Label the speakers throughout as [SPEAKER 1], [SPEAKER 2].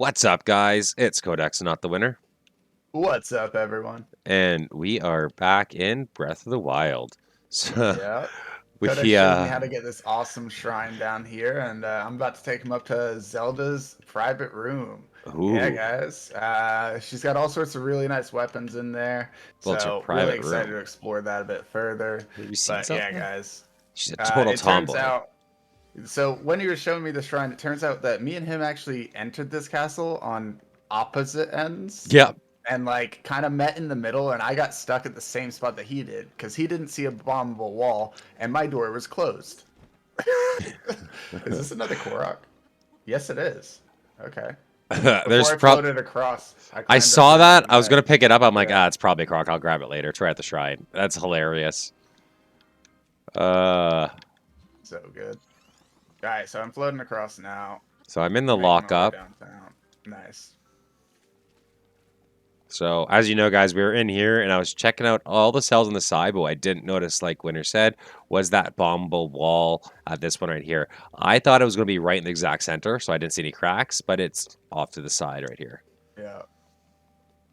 [SPEAKER 1] What's up, guys? It's Codex, not the winner,
[SPEAKER 2] What's up, everyone?
[SPEAKER 1] and we are back in Breath of the Wild. So
[SPEAKER 2] Yeah, Codex
[SPEAKER 1] we
[SPEAKER 2] showed me how to get this awesome shrine down here, and I'm about to take him up to Zelda's private room. Yeah,
[SPEAKER 1] ooh,
[SPEAKER 2] guys. She's got all sorts of really nice weapons in there,
[SPEAKER 1] well, it's your
[SPEAKER 2] so really
[SPEAKER 1] private
[SPEAKER 2] excited
[SPEAKER 1] room.
[SPEAKER 2] to explore that a bit further.
[SPEAKER 1] Have you seen
[SPEAKER 2] But yeah,
[SPEAKER 1] Zelda?
[SPEAKER 2] guys.
[SPEAKER 1] She's a total
[SPEAKER 2] It turns
[SPEAKER 1] tomboy.
[SPEAKER 2] out, so when he was showing me the shrine, it turns out that me and him actually entered this castle on opposite ends
[SPEAKER 1] Yep.
[SPEAKER 2] and like kind of met in the middle, and I got stuck at the same spot that he did because he didn't see a bombable wall and my door was closed. Is this another Korok? Yes, it is. Okay. Before
[SPEAKER 1] There's
[SPEAKER 2] I
[SPEAKER 1] prob.
[SPEAKER 2] floated across, I
[SPEAKER 1] I
[SPEAKER 2] climbed up
[SPEAKER 1] saw
[SPEAKER 2] there and
[SPEAKER 1] that.
[SPEAKER 2] then
[SPEAKER 1] I was gonna pick it up. I'm like,
[SPEAKER 2] yeah.
[SPEAKER 1] it's probably a croc. I'll grab it later. Try at the shrine. That's hilarious. Uh,
[SPEAKER 2] So good. All right, so I'm floating across now,
[SPEAKER 1] so I'm in the
[SPEAKER 2] making my way
[SPEAKER 1] lockup.
[SPEAKER 2] downtown. Nice.
[SPEAKER 1] So, as you know, guys, we were in here and I was checking out all the cells on the side, but what I didn't notice, like Winter said, was that bombable wall at this one right here. I thought it was going to be right in the exact center, so I didn't see any cracks, but it's off to the side right here.
[SPEAKER 2] Yeah.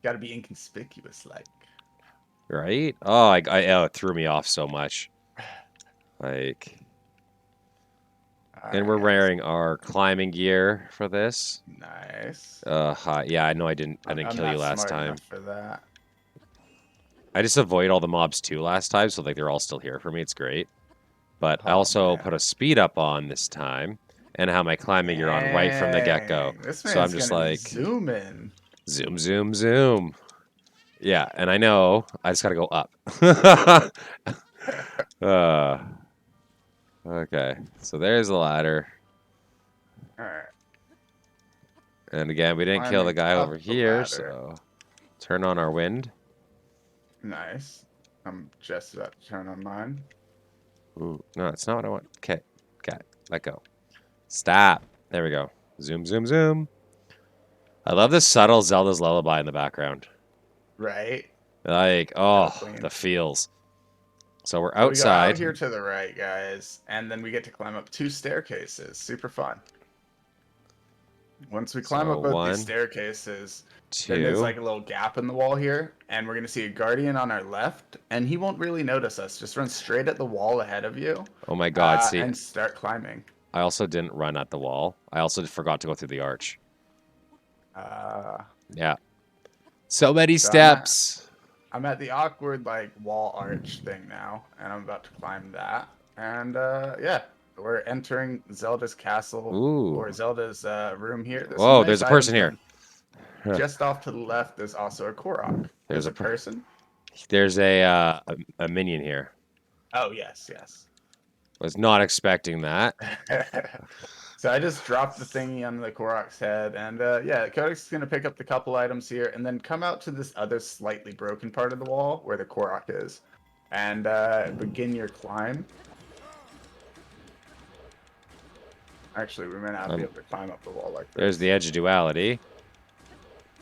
[SPEAKER 2] Got to be inconspicuous, like.
[SPEAKER 1] Right? Oh, it threw me off so much. Like,
[SPEAKER 2] All
[SPEAKER 1] and
[SPEAKER 2] right,
[SPEAKER 1] we're
[SPEAKER 2] guys.
[SPEAKER 1] wearing our climbing gear for this.
[SPEAKER 2] Nice.
[SPEAKER 1] Yeah, I know I didn't
[SPEAKER 2] I'm
[SPEAKER 1] kill you
[SPEAKER 2] not
[SPEAKER 1] last
[SPEAKER 2] smart
[SPEAKER 1] time.
[SPEAKER 2] enough for that.
[SPEAKER 1] I just avoid all the mobs too last time, so like they're all still here for me. It's great. But I
[SPEAKER 2] Oh
[SPEAKER 1] also
[SPEAKER 2] man.
[SPEAKER 1] put a speed up on this time and have my climbing gear on right from the get-go.
[SPEAKER 2] Dang, this
[SPEAKER 1] So I'm
[SPEAKER 2] man's
[SPEAKER 1] just
[SPEAKER 2] gonna be
[SPEAKER 1] like,
[SPEAKER 2] zooming.
[SPEAKER 1] zoom, zoom, zoom. Yeah, and I know I just gotta go up. uh, okay, so there's the ladder.
[SPEAKER 2] All right,
[SPEAKER 1] And again, we didn't kill the
[SPEAKER 2] climbing
[SPEAKER 1] guy over
[SPEAKER 2] up the
[SPEAKER 1] here,
[SPEAKER 2] ladder.
[SPEAKER 1] so turn on our wind.
[SPEAKER 2] Nice. I'm just about to turn on mine.
[SPEAKER 1] Ooh, no, it's not what I want. Okay, cat, let go. Stop. There we go. Zoom, zoom, zoom. I love this subtle Zelda's lullaby in the background.
[SPEAKER 2] Right.
[SPEAKER 1] Like,
[SPEAKER 2] So
[SPEAKER 1] oh,
[SPEAKER 2] clean.
[SPEAKER 1] the feels. So we're
[SPEAKER 2] So we go out
[SPEAKER 1] outside.
[SPEAKER 2] here to the right, guys, and then we get to climb up two staircases. Super fun. Once we climb
[SPEAKER 1] So
[SPEAKER 2] up both these
[SPEAKER 1] one,
[SPEAKER 2] staircases, then there's
[SPEAKER 1] two.
[SPEAKER 2] like a little gap in the wall here, and we're gonna see a guardian on our left, and he won't really notice us. Just run straight at the wall ahead of you,
[SPEAKER 1] Oh my God. See,
[SPEAKER 2] and start climbing.
[SPEAKER 1] I also didn't run at the wall. I also forgot to go through the arch.
[SPEAKER 2] Uh,
[SPEAKER 1] Yeah. So many
[SPEAKER 2] so
[SPEAKER 1] steps.
[SPEAKER 2] I'm at the awkward like wall arch thing now, and I'm about to climb that. And yeah, we're entering Zelda's castle
[SPEAKER 1] Ooh.
[SPEAKER 2] or Zelda's room here. There's some
[SPEAKER 1] Whoa,
[SPEAKER 2] nice
[SPEAKER 1] there's a person
[SPEAKER 2] items,
[SPEAKER 1] here.
[SPEAKER 2] and just off to the left, there's also a Korok.
[SPEAKER 1] There's
[SPEAKER 2] There's
[SPEAKER 1] a
[SPEAKER 2] a person.
[SPEAKER 1] there's a minion here.
[SPEAKER 2] Oh yes, yes.
[SPEAKER 1] Was not expecting that.
[SPEAKER 2] So I just dropped the thingy on the Korok's head, and yeah, Codex is gonna pick up the couple items here, and then come out to this other slightly broken part of the wall where the Korok is, and begin your climb. Actually, we may not be able to climb up the wall like
[SPEAKER 1] There's the
[SPEAKER 2] this.
[SPEAKER 1] edge of duality.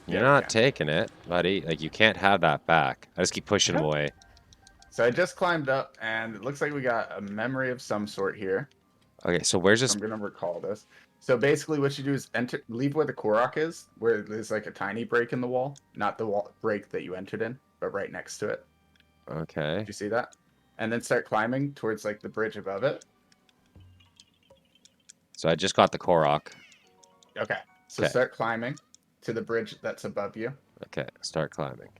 [SPEAKER 1] You're
[SPEAKER 2] Yeah, we
[SPEAKER 1] not
[SPEAKER 2] can.
[SPEAKER 1] taking it, buddy. Like you can't have that back. I just keep pushing him away.
[SPEAKER 2] So I just climbed up, and it looks like we got a memory of some sort here.
[SPEAKER 1] Okay, so where's this?
[SPEAKER 2] I'm gonna recall this. So basically, what you do is enter, leave where the Korok is, where there's like a tiny break in the wall, not the wall break that you entered in, but right next to it.
[SPEAKER 1] Okay.
[SPEAKER 2] Do you see that? And then start climbing towards like the bridge above it.
[SPEAKER 1] So I just got the Korok.
[SPEAKER 2] Okay. So
[SPEAKER 1] Okay.
[SPEAKER 2] start climbing to the bridge that's above you,
[SPEAKER 1] Okay. Start climbing.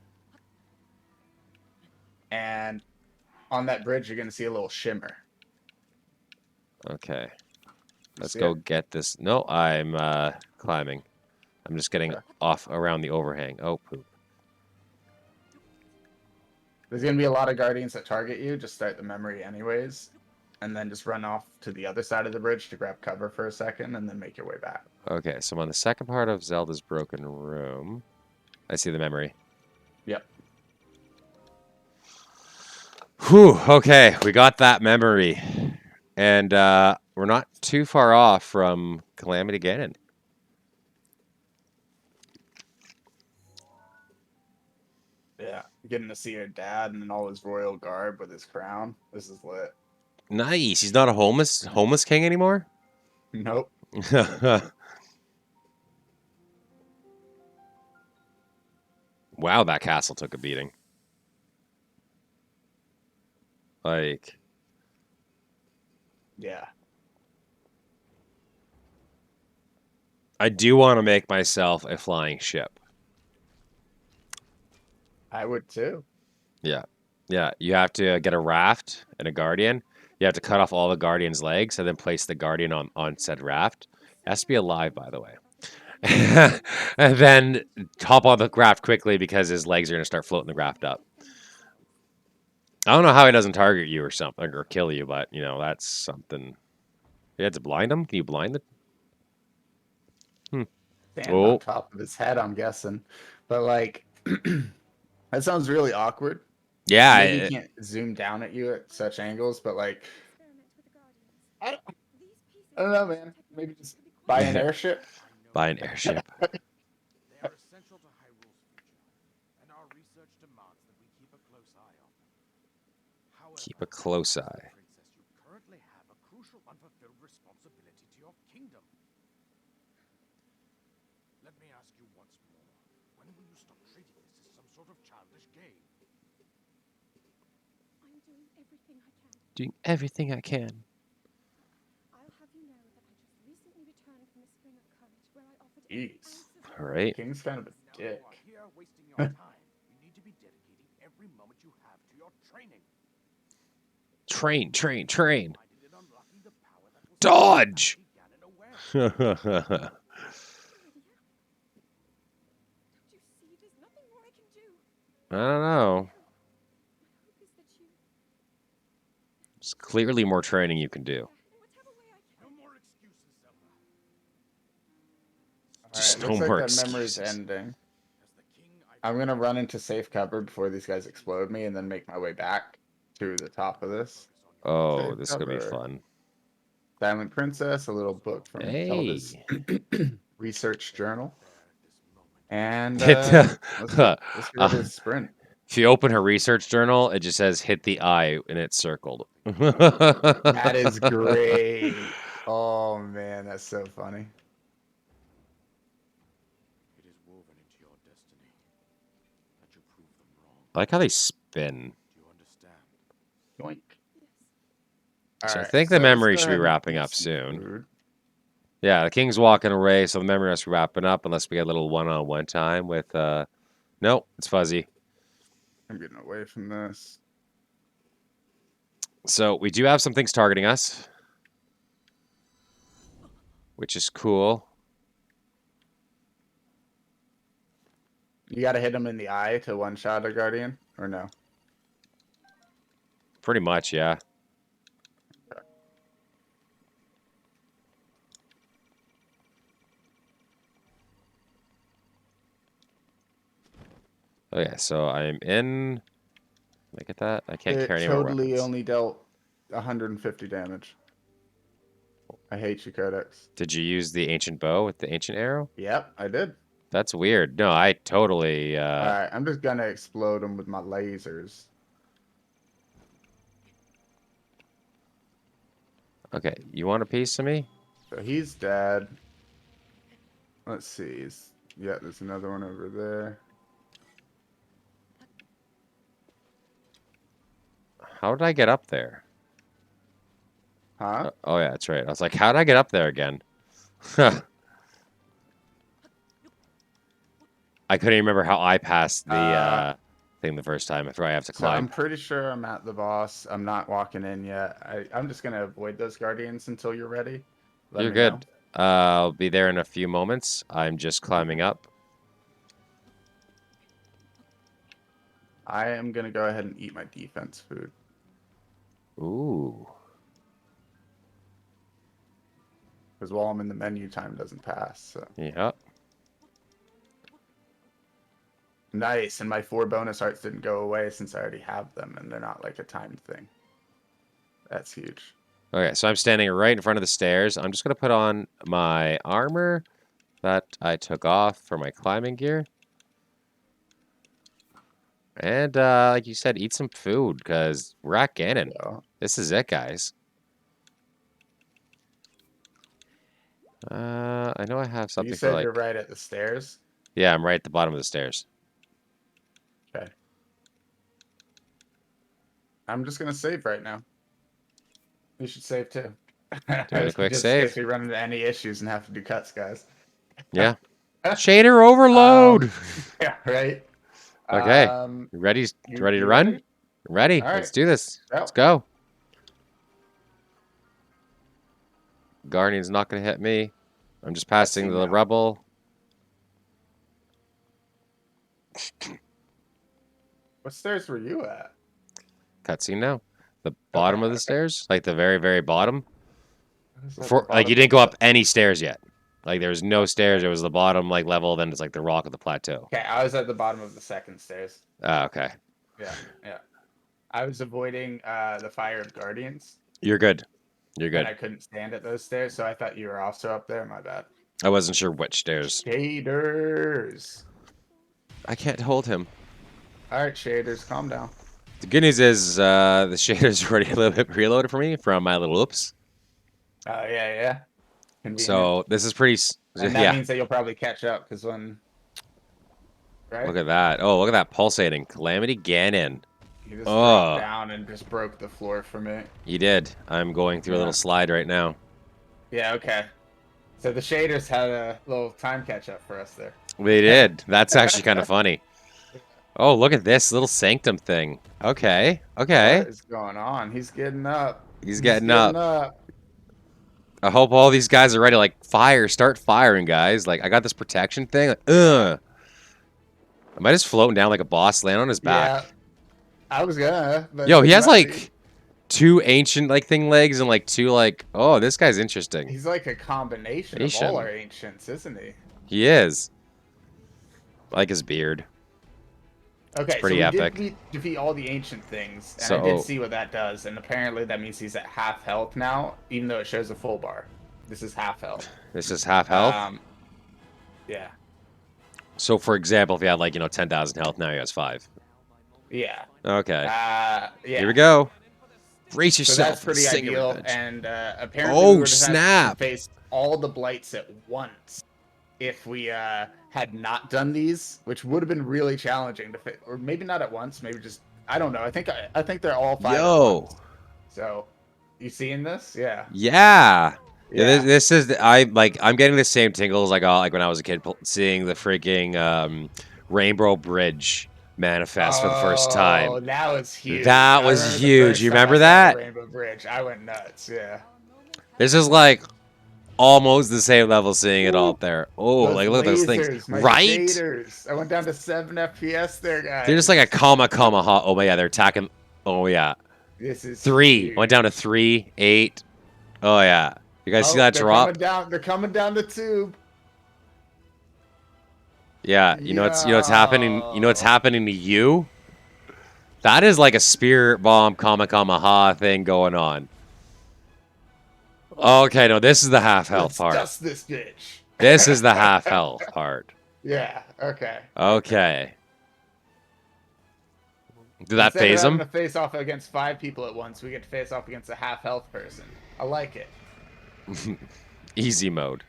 [SPEAKER 2] and on that bridge you're gonna see a little shimmer.
[SPEAKER 1] Okay.
[SPEAKER 2] You
[SPEAKER 1] Let's
[SPEAKER 2] see
[SPEAKER 1] go
[SPEAKER 2] it?
[SPEAKER 1] get this. No, I'm climbing. I'm just getting
[SPEAKER 2] Okay.
[SPEAKER 1] off around the overhang. Oh, poop.
[SPEAKER 2] There's gonna be a lot of guardians that target you. Just start the memory anyways, and then just run off to the other side of the bridge to grab cover for a second, and then make your way back.
[SPEAKER 1] Okay, so I'm on the second part of Zelda's Broken Room. I see the memory.
[SPEAKER 2] Yep.
[SPEAKER 1] Whew, okay, we got that memory. And we're not too far off from Calamity Ganon.
[SPEAKER 2] Yeah. Getting to see your dad in all his royal garb with his crown. This is lit.
[SPEAKER 1] Nice. He's not a homeless king anymore?
[SPEAKER 2] Nope.
[SPEAKER 1] Wow, that castle took a beating. Like,
[SPEAKER 2] Yeah,
[SPEAKER 1] I do want to make myself a flying ship.
[SPEAKER 2] I would too.
[SPEAKER 1] Yeah. Yeah. You have to get a raft and a guardian. You have to cut off all the guardian's legs and then place the guardian on said raft. It has to be alive, by the way. And then hop on the raft quickly because his legs are going to start floating the raft up. I don't know how he doesn't target you or something or kill you, but you know that's something. You had to blind him. Can you blind it? Hmm.
[SPEAKER 2] Standing on
[SPEAKER 1] Oh,
[SPEAKER 2] top of his head, I'm guessing. But like, that sounds really awkward.
[SPEAKER 1] yeah.
[SPEAKER 2] Maybe he can't zoom down at you at such angles, but like, I don't, I don't know, man. Maybe just buy an airship.
[SPEAKER 1] Buy an airship.
[SPEAKER 3] They are essential to Hyrule's future, and our research demands that we keep a close eye on them. However,
[SPEAKER 1] Keep a close eye.
[SPEAKER 3] Princess, you currently have a crucial unfulfilled responsibility to your kingdom. Let me ask you once more, when will you stop treating this as some sort of childish game?
[SPEAKER 4] I'm doing everything I can.
[SPEAKER 1] Doing everything I can.
[SPEAKER 4] I'll have you know that I just recently returned from the Spring of Courage, where I offered
[SPEAKER 2] Jeez,
[SPEAKER 1] All right.
[SPEAKER 2] King's kind of a
[SPEAKER 3] Now
[SPEAKER 2] dick.
[SPEAKER 3] you are here wasting your time. You need to be dedicating every moment you have to your training.
[SPEAKER 1] Train, train, train.
[SPEAKER 3] Minded in unlocking the power that was
[SPEAKER 1] Dodge.
[SPEAKER 3] began in awareness.
[SPEAKER 1] I
[SPEAKER 4] Lydia. Don't you see? There's nothing more I can do.
[SPEAKER 1] don't know.
[SPEAKER 4] My hope is that you,
[SPEAKER 1] There's clearly more training you can do.
[SPEAKER 4] in whatever way I
[SPEAKER 3] No
[SPEAKER 4] can.
[SPEAKER 3] more excuses, Zelda.
[SPEAKER 2] All
[SPEAKER 1] Just
[SPEAKER 2] right,
[SPEAKER 1] no
[SPEAKER 2] looks like
[SPEAKER 1] more
[SPEAKER 2] that memory's
[SPEAKER 1] excuses.
[SPEAKER 2] ending.
[SPEAKER 3] As the king, I
[SPEAKER 2] I'm gonna run into safe cover before these guys explode me, and then make my way back to the top of this.
[SPEAKER 1] Oh,
[SPEAKER 2] Safe
[SPEAKER 1] this is gonna be
[SPEAKER 2] cover.
[SPEAKER 1] fun.
[SPEAKER 2] Silent Princess, a little book from Zelda's
[SPEAKER 1] Hey.
[SPEAKER 2] research journal, and
[SPEAKER 1] Hit the,
[SPEAKER 2] let's get ready to sprint.
[SPEAKER 1] if you open her research journal, it just says hit the eye and it's circled.
[SPEAKER 2] That is great. Oh man, that's so funny.
[SPEAKER 3] It is woven into your destiny that you prove them wrong.
[SPEAKER 1] I like how they spin.
[SPEAKER 3] Do you understand?
[SPEAKER 2] Yoink.
[SPEAKER 4] Yes.
[SPEAKER 2] All
[SPEAKER 1] So I
[SPEAKER 2] right,
[SPEAKER 1] think the
[SPEAKER 2] so let's
[SPEAKER 1] memory
[SPEAKER 2] go
[SPEAKER 1] should be
[SPEAKER 2] ahead and
[SPEAKER 1] wrapping
[SPEAKER 2] eat
[SPEAKER 1] up
[SPEAKER 2] some
[SPEAKER 1] soon.
[SPEAKER 2] food.
[SPEAKER 1] Yeah, the king's walking away, so the memory must be wrapping up unless we get a little one-on-one time with nope, it's fuzzy.
[SPEAKER 2] I'm getting away from this.
[SPEAKER 1] So we do have some things targeting us, which is cool.
[SPEAKER 2] You got to hit him in the eye to one shot a guardian, or no?
[SPEAKER 1] Pretty much, yeah. Okay, so I'm in. Look at that. I can't
[SPEAKER 2] It
[SPEAKER 1] carry any more
[SPEAKER 2] totally
[SPEAKER 1] weapons.
[SPEAKER 2] only dealt 150 damage. I hate you, Codex.
[SPEAKER 1] Did you use the ancient bow with the ancient arrow?
[SPEAKER 2] Yep, I did.
[SPEAKER 1] That's weird. No, I totally.
[SPEAKER 2] All right, I'm just gonna explode him with my lasers.
[SPEAKER 1] Okay, you want a piece of me?
[SPEAKER 2] So he's dead. Let's see. Yeah, there's another one over there.
[SPEAKER 1] How did I get up there?
[SPEAKER 2] Huh?
[SPEAKER 1] Oh yeah, that's right. I was like, how did I get up there again? I couldn't remember how I passed the thing the first time. I forgot I have to
[SPEAKER 2] So I'm
[SPEAKER 1] climb.
[SPEAKER 2] pretty sure I'm at the boss. I'm not walking in yet. I'm just gonna avoid those guardians until you're ready. Let
[SPEAKER 1] You're
[SPEAKER 2] me know.
[SPEAKER 1] good. I'll be there in a few moments. I'm just climbing up.
[SPEAKER 2] I am gonna go ahead and eat my defense food.
[SPEAKER 1] Ooh.
[SPEAKER 2] Because while I'm in the menu, time doesn't pass. So
[SPEAKER 1] Yeah.
[SPEAKER 2] nice. And my 4 bonus hearts didn't go away since I already have them, and they're not like a timed thing. That's huge.
[SPEAKER 1] Okay, so I'm standing right in front of the stairs. I'm just gonna put on my armor that I took off for my climbing gear. And like you said, eat some food because we're at Ganon.
[SPEAKER 2] So
[SPEAKER 1] This is it, guys. I know I have
[SPEAKER 2] you
[SPEAKER 1] something for
[SPEAKER 2] said you're
[SPEAKER 1] like.
[SPEAKER 2] right at the stairs.
[SPEAKER 1] Yeah, I'm right at the bottom of the stairs.
[SPEAKER 2] I'm just gonna save right now. You should save too.
[SPEAKER 1] Doing a quick
[SPEAKER 2] Just in case
[SPEAKER 1] save.
[SPEAKER 2] we run into any issues and have to do cuts, guys.
[SPEAKER 1] Yeah. Shader overload.
[SPEAKER 2] Yeah, right.
[SPEAKER 1] Okay.
[SPEAKER 2] Um,
[SPEAKER 1] Ready?
[SPEAKER 2] you
[SPEAKER 1] Ready to
[SPEAKER 2] you
[SPEAKER 1] run?
[SPEAKER 2] ready?
[SPEAKER 1] Ready.
[SPEAKER 2] All
[SPEAKER 1] Let's
[SPEAKER 2] right.
[SPEAKER 1] do this. Let's
[SPEAKER 2] Yep.
[SPEAKER 1] go. Guardian's not gonna hit me. I'm just passing
[SPEAKER 2] Cutscene
[SPEAKER 1] the
[SPEAKER 2] now.
[SPEAKER 1] rubble.
[SPEAKER 2] What stairs were you at?
[SPEAKER 1] Cutscene now. The bottom of the
[SPEAKER 2] Okay.
[SPEAKER 1] stairs, like the very, very bottom.
[SPEAKER 2] What is at the
[SPEAKER 1] Before, like you
[SPEAKER 2] bottom
[SPEAKER 1] didn't
[SPEAKER 2] of
[SPEAKER 1] go
[SPEAKER 2] the-
[SPEAKER 1] up any stairs yet. Like there was no stairs.
[SPEAKER 2] Okay.
[SPEAKER 1] It was the bottom like level. Then it's like the rock of the plateau.
[SPEAKER 2] Okay, I was at the bottom of the second stairs.
[SPEAKER 1] Ah, okay.
[SPEAKER 2] Yeah, yeah. I was avoiding the fire of guardians,
[SPEAKER 1] You're good. You're
[SPEAKER 2] and
[SPEAKER 1] good.
[SPEAKER 2] I couldn't stand at those stairs, so I thought you were also up there. My bad.
[SPEAKER 1] I wasn't sure which stairs.
[SPEAKER 2] Shaders.
[SPEAKER 1] I can't hold him.
[SPEAKER 2] All right, shaders, calm down.
[SPEAKER 1] The good news is the shader's already a little bit preloaded for me from my little oops.
[SPEAKER 2] Oh yeah, yeah. Convenient.
[SPEAKER 1] So this is pretty.
[SPEAKER 2] And that
[SPEAKER 1] Yeah.
[SPEAKER 2] means that you'll probably catch up because when, right?
[SPEAKER 1] Look at that. Oh, look at that pulsating. Calamity Ganon.
[SPEAKER 2] You just
[SPEAKER 1] Oh.
[SPEAKER 2] dropped down and just broke the floor for me.
[SPEAKER 1] You did. I'm going through a
[SPEAKER 2] Yeah.
[SPEAKER 1] little slide right now.
[SPEAKER 2] Yeah, okay. So the shaders had a little time catch up for us there.
[SPEAKER 1] They did. That's actually kind of funny. Oh, look at this little sanctum thing. Okay. Okay.
[SPEAKER 2] What is going on? He's getting up.
[SPEAKER 1] He's getting up.
[SPEAKER 2] up.
[SPEAKER 1] I hope all these guys are ready. Like, fire. Start firing, guys. Like, I got this protection thing. Like, ugh. Am I just floating down like a boss, land on his back?
[SPEAKER 2] Yeah, I was gonna. But
[SPEAKER 1] Yo, he has
[SPEAKER 2] might
[SPEAKER 1] like
[SPEAKER 2] be.
[SPEAKER 1] 2 ancient like thing legs and like 2 like. Oh, this guy's interesting.
[SPEAKER 2] He's like a combination of
[SPEAKER 1] Nation.
[SPEAKER 2] all our ancients, isn't he?
[SPEAKER 1] He is. I like his beard.
[SPEAKER 2] Okay,
[SPEAKER 1] pretty
[SPEAKER 2] so we
[SPEAKER 1] epic.
[SPEAKER 2] did defeat all the ancient things, and I
[SPEAKER 1] So-
[SPEAKER 2] did see what that does, and apparently that means he's at half health now, even though it shows a full bar. This is half health.
[SPEAKER 1] This is half health.
[SPEAKER 2] Yeah.
[SPEAKER 1] So, for example, if he had like 10,000 health, now he has 5.
[SPEAKER 2] Yeah.
[SPEAKER 1] Okay.
[SPEAKER 2] Yeah.
[SPEAKER 1] Here we go. Brace
[SPEAKER 2] So
[SPEAKER 1] yourself.
[SPEAKER 2] that's
[SPEAKER 1] for the
[SPEAKER 2] pretty
[SPEAKER 1] singular
[SPEAKER 2] ideal,
[SPEAKER 1] revenge.
[SPEAKER 2] and apparently
[SPEAKER 1] Oh,
[SPEAKER 2] we would have had
[SPEAKER 1] snap.
[SPEAKER 2] to face all the blights at once if we had not done these, which would have been really challenging to fit, or maybe not at once, maybe just I don't know. I think they're all 5 at
[SPEAKER 1] Yo.
[SPEAKER 2] once. So, you seeing this? Yeah.
[SPEAKER 1] Yeah. Yeah,
[SPEAKER 2] Yeah.
[SPEAKER 1] this is I'm getting the same tingles I got like when I was a kid seeing the freaking Rainbow Bridge manifest for the first
[SPEAKER 2] Oh,
[SPEAKER 1] time.
[SPEAKER 2] that was huge.
[SPEAKER 1] That
[SPEAKER 2] I
[SPEAKER 1] was
[SPEAKER 2] remember the
[SPEAKER 1] huge.
[SPEAKER 2] first
[SPEAKER 1] You
[SPEAKER 2] time I
[SPEAKER 1] remember
[SPEAKER 2] saw the
[SPEAKER 1] that?
[SPEAKER 2] Rainbow Bridge. I went nuts. Yeah.
[SPEAKER 1] This is like almost the same level seeing it all up there. Oh,
[SPEAKER 2] Those
[SPEAKER 1] like look at those
[SPEAKER 2] lasers,
[SPEAKER 1] things.
[SPEAKER 2] my
[SPEAKER 1] Right?
[SPEAKER 2] shaders. I went down to 7 FPS there, guys.
[SPEAKER 1] They're just like a comma. Oh yeah, they're attacking. Oh yeah.
[SPEAKER 2] This is
[SPEAKER 1] 3.
[SPEAKER 2] huge.
[SPEAKER 1] Went down to 3, 8. Oh yeah. You guys see that
[SPEAKER 2] they're
[SPEAKER 1] drop?
[SPEAKER 2] Coming down, they're coming down the tube.
[SPEAKER 1] Yeah, you know what's happening. You know what's happening to you. That is like a spirit bomb, ha thing going on. Okay, no, this is the half health
[SPEAKER 2] Let's
[SPEAKER 1] part.
[SPEAKER 2] dust this bitch.
[SPEAKER 1] This is the half health part.
[SPEAKER 2] Yeah. Okay.
[SPEAKER 1] Okay. Did that
[SPEAKER 2] Instead of
[SPEAKER 1] phase
[SPEAKER 2] having
[SPEAKER 1] him?
[SPEAKER 2] to face off against 5 people at once, we get to face off against a half health person. I like it.
[SPEAKER 1] Easy mode.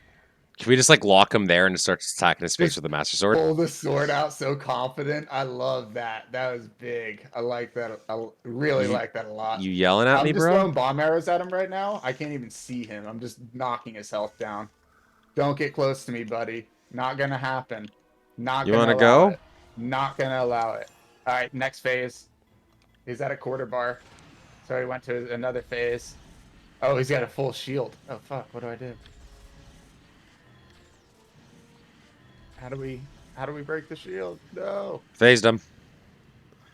[SPEAKER 1] Can we just like lock him there and just start attacking his face with the master sword?
[SPEAKER 2] Pull the sword out so confident. I love that. That was big. I like that. I really like that a lot.
[SPEAKER 1] You yelling at
[SPEAKER 2] I'm
[SPEAKER 1] me,
[SPEAKER 2] just
[SPEAKER 1] bro?
[SPEAKER 2] throwing bomb arrows at him right now. I can't even see him. I'm just knocking his health down. Don't get close to me, buddy. Not gonna happen. Not
[SPEAKER 1] You
[SPEAKER 2] gonna
[SPEAKER 1] wanna
[SPEAKER 2] allow
[SPEAKER 1] go?
[SPEAKER 2] it. Not gonna allow it. All right, next phase. He's at a quarter bar. So he went to another phase. Oh, he's got a full shield. Oh fuck! What do I do? How do we break the shield? No.
[SPEAKER 1] Phased him.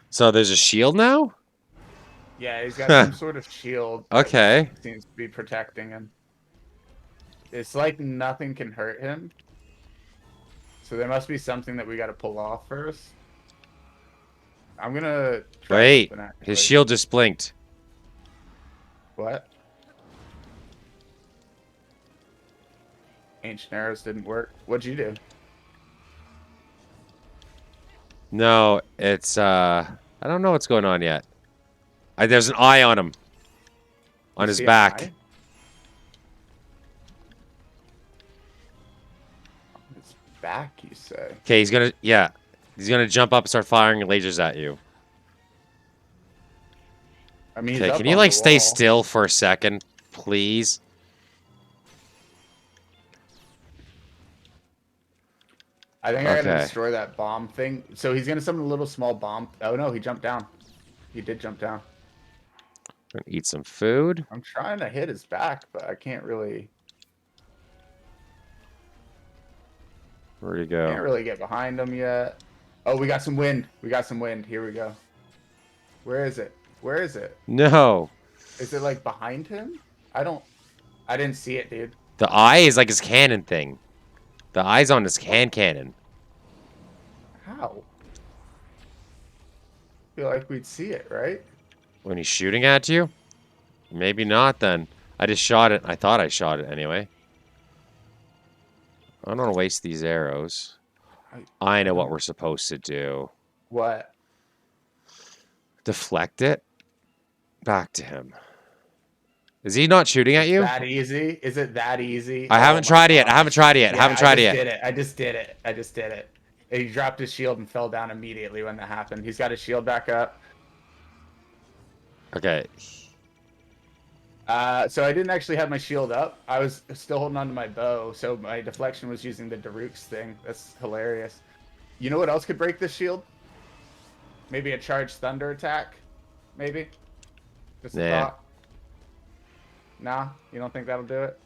[SPEAKER 1] So there's a shield now?
[SPEAKER 2] Yeah, he's got some sort of shield. that
[SPEAKER 1] Okay.
[SPEAKER 2] Seems to be protecting him. It's like nothing can hurt him. So there must be something that we got to pull off first. I'm gonna try
[SPEAKER 1] Wait,
[SPEAKER 2] something, actually.
[SPEAKER 1] his shield just blinked.
[SPEAKER 2] What? Ancient arrows didn't work. What'd you do?
[SPEAKER 1] No, it's I don't know what's going on yet. There's an eye on him. On
[SPEAKER 2] You
[SPEAKER 1] his
[SPEAKER 2] see an
[SPEAKER 1] back.
[SPEAKER 2] eye? His back, you say?
[SPEAKER 1] Okay, he's gonna jump up and start firing lasers at you.
[SPEAKER 2] I mean, he's
[SPEAKER 1] Okay,
[SPEAKER 2] up
[SPEAKER 1] can you
[SPEAKER 2] on
[SPEAKER 1] like
[SPEAKER 2] the
[SPEAKER 1] stay
[SPEAKER 2] wall.
[SPEAKER 1] still for a second, please?
[SPEAKER 2] I think I gotta
[SPEAKER 1] Okay.
[SPEAKER 2] destroy that bomb thing. So he's gonna summon a little small bomb. Oh no, he jumped down. He did jump down.
[SPEAKER 1] Gonna eat some food.
[SPEAKER 2] I'm trying to hit his back, but I can't really
[SPEAKER 1] Where'd he go?
[SPEAKER 2] get behind him yet. Oh, we got some wind. We got some wind. Here we go. Where is it? Where is it?
[SPEAKER 1] No.
[SPEAKER 2] Is it like behind him? I didn't see it, dude.
[SPEAKER 1] The eye is like his cannon thing. The eye's on his hand cannon.
[SPEAKER 2] How? Feel like we'd see it, right?
[SPEAKER 1] When he's shooting at you? Maybe not then. I just shot it. I thought I shot it anyway. I don't want to waste these arrows. I know what we're supposed to do.
[SPEAKER 2] What?
[SPEAKER 1] Deflect it back to him. Is he not shooting at you?
[SPEAKER 2] That easy? Is it that easy?
[SPEAKER 1] I
[SPEAKER 2] Oh
[SPEAKER 1] haven't
[SPEAKER 2] my
[SPEAKER 1] tried it yet. I
[SPEAKER 2] gosh.
[SPEAKER 1] haven't tried it yet. I
[SPEAKER 2] Yeah,
[SPEAKER 1] haven't tried it
[SPEAKER 2] I
[SPEAKER 1] yet.
[SPEAKER 2] just did it. I just did it. I just did it. And he dropped his shield and fell down immediately when that happened. He's got his shield back up.
[SPEAKER 1] Okay.
[SPEAKER 2] So I didn't actually have my shield up. I was still holding on to my bow, so my deflection was using the Daruk's thing. That's hilarious. You know what else could break this shield? Maybe a charged thunder attack? Maybe? Just a
[SPEAKER 1] Nah.
[SPEAKER 2] thought. Nah? You don't think that'll do it?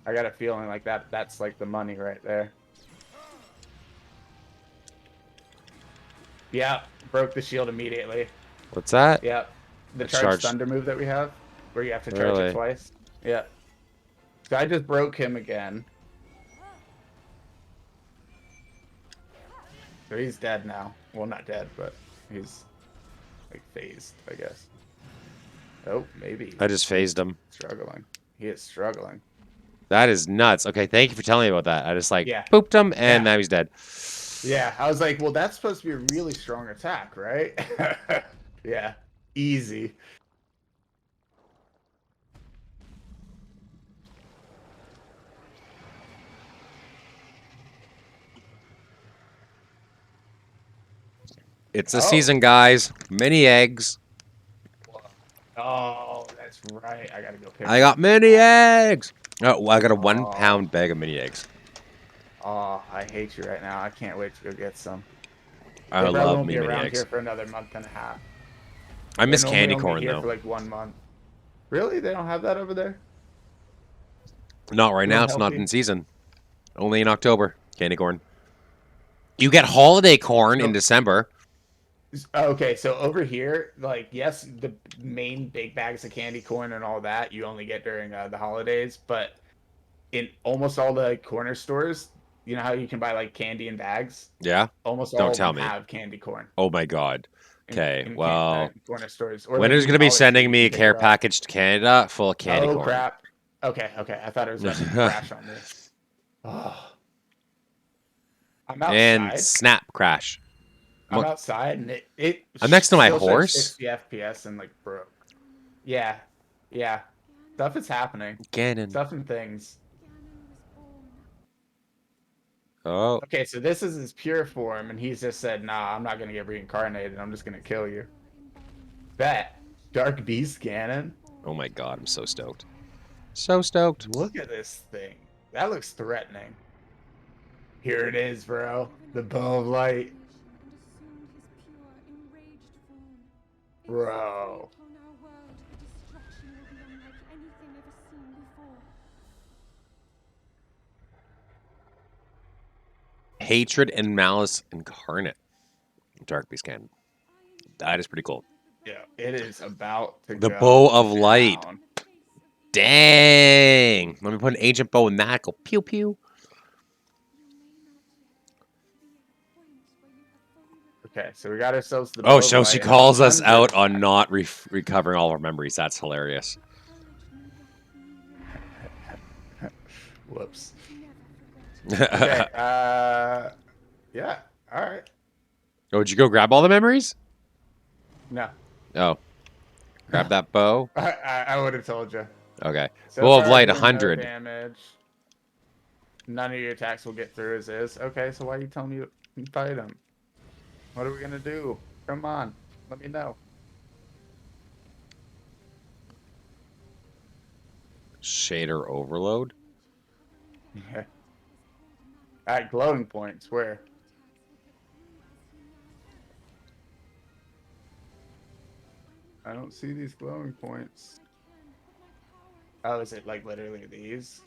[SPEAKER 2] I got a feeling like that's like the money right there. Yeah, broke the shield immediately.
[SPEAKER 1] What's that?
[SPEAKER 2] Yeah. The
[SPEAKER 1] A
[SPEAKER 2] charged
[SPEAKER 1] charged-
[SPEAKER 2] thunder move that we have, where you have to charge
[SPEAKER 1] Really?
[SPEAKER 2] it twice. Yeah. So I just broke him again. So he's dead now. Well, not dead, but he's like phased, I guess. Oh, maybe.
[SPEAKER 1] I just phased him.
[SPEAKER 2] Struggling. He is struggling.
[SPEAKER 1] That is nuts. Okay, thank you for telling me about that. I just like
[SPEAKER 2] Yeah.
[SPEAKER 1] booped him and
[SPEAKER 2] Yeah.
[SPEAKER 1] now he's dead.
[SPEAKER 2] Yeah, I was like, well, that's supposed to be a really strong attack, right? Yeah, easy.
[SPEAKER 1] It's a
[SPEAKER 2] Oh.
[SPEAKER 1] season, guys. Mini eggs.
[SPEAKER 2] Oh, that's right. I gotta go pick.
[SPEAKER 1] I got mini eggs. Oh, I got a
[SPEAKER 2] Oh.
[SPEAKER 1] 1 pound bag of mini eggs.
[SPEAKER 2] Oh, I hate you right now. I can't wait to go get some.
[SPEAKER 1] I
[SPEAKER 2] They probably
[SPEAKER 1] love
[SPEAKER 2] won't be
[SPEAKER 1] mini
[SPEAKER 2] around
[SPEAKER 1] eggs.
[SPEAKER 2] here for another month and a half.
[SPEAKER 1] I miss
[SPEAKER 2] They're normally
[SPEAKER 1] candy
[SPEAKER 2] only
[SPEAKER 1] corn
[SPEAKER 2] here
[SPEAKER 1] though.
[SPEAKER 2] for like 1 month. Really? They don't have that over there?
[SPEAKER 1] Not right
[SPEAKER 2] Real
[SPEAKER 1] now. It's not
[SPEAKER 2] healthy?
[SPEAKER 1] in season. Only in October. Candy corn. You get holiday corn in
[SPEAKER 2] No.
[SPEAKER 1] December.
[SPEAKER 2] Okay, so over here, like, yes, the main big bags of candy corn and all that you only get during the holidays, but in almost all the corner stores, you know how you can buy like candy in bags?
[SPEAKER 1] Yeah.
[SPEAKER 2] Almost
[SPEAKER 1] Don't
[SPEAKER 2] all of
[SPEAKER 1] tell
[SPEAKER 2] them
[SPEAKER 1] me.
[SPEAKER 2] have candy corn.
[SPEAKER 1] Oh my God. Okay. Well,
[SPEAKER 2] Corner stores. Or like
[SPEAKER 1] Winter's
[SPEAKER 2] even
[SPEAKER 1] gonna be
[SPEAKER 2] Dollar Tree,
[SPEAKER 1] sending
[SPEAKER 2] you
[SPEAKER 1] me a
[SPEAKER 2] can pick
[SPEAKER 1] care
[SPEAKER 2] it up.
[SPEAKER 1] package to Canada full of candy
[SPEAKER 2] Oh
[SPEAKER 1] corn.
[SPEAKER 2] crap! Okay, I thought it was about to crash on me. Oh. I'm outside.
[SPEAKER 1] And snap crash.
[SPEAKER 2] I'm outside, and it
[SPEAKER 1] I'm next to my
[SPEAKER 2] still showed
[SPEAKER 1] horse.
[SPEAKER 2] 60 FPS and like broke. Yeah, yeah. Stuff is happening.
[SPEAKER 1] Ganon.
[SPEAKER 2] Stuff and things.
[SPEAKER 1] Oh.
[SPEAKER 2] Okay, so this is his pure form, and he's just said, "Nah, I'm not gonna get reincarnated. I'm just gonna kill you." Bet. Dark Beast Ganon.
[SPEAKER 1] Oh my God. I'm so stoked. So stoked.
[SPEAKER 2] Look at this thing. That looks threatening. Here it is, bro. The Bow of Light. Bro.
[SPEAKER 1] Hatred and malice incarnate. Dark Beast Cannon. That is pretty cool.
[SPEAKER 2] Yeah, it is about to
[SPEAKER 1] The
[SPEAKER 2] go
[SPEAKER 1] Bow of Light.
[SPEAKER 2] down.
[SPEAKER 1] Dang. Let me put an ancient bow in that. Go pew pew.
[SPEAKER 2] Okay, so we got ourselves the Bow
[SPEAKER 1] Oh,
[SPEAKER 2] of
[SPEAKER 1] so
[SPEAKER 2] Light
[SPEAKER 1] she
[SPEAKER 2] and
[SPEAKER 1] calls us
[SPEAKER 2] 100
[SPEAKER 1] out on not recovering all our memories. That's hilarious.
[SPEAKER 2] Whoops. Okay, yeah, alright.
[SPEAKER 1] Oh, did you go grab all the memories?
[SPEAKER 2] No.
[SPEAKER 1] Oh. Grab that bow.
[SPEAKER 2] I would have told you.
[SPEAKER 1] Okay.
[SPEAKER 2] So
[SPEAKER 1] Bow of
[SPEAKER 2] far,
[SPEAKER 1] Light,
[SPEAKER 2] doing
[SPEAKER 1] 100.
[SPEAKER 2] No damage. None of your attacks will get through as is. Okay, so why are you telling me to fight him? What are we gonna do? Come on, let me know.
[SPEAKER 1] Shader overload.
[SPEAKER 2] Yeah. At glowing points, where? I don't see these glowing points. Oh, is it like literally these?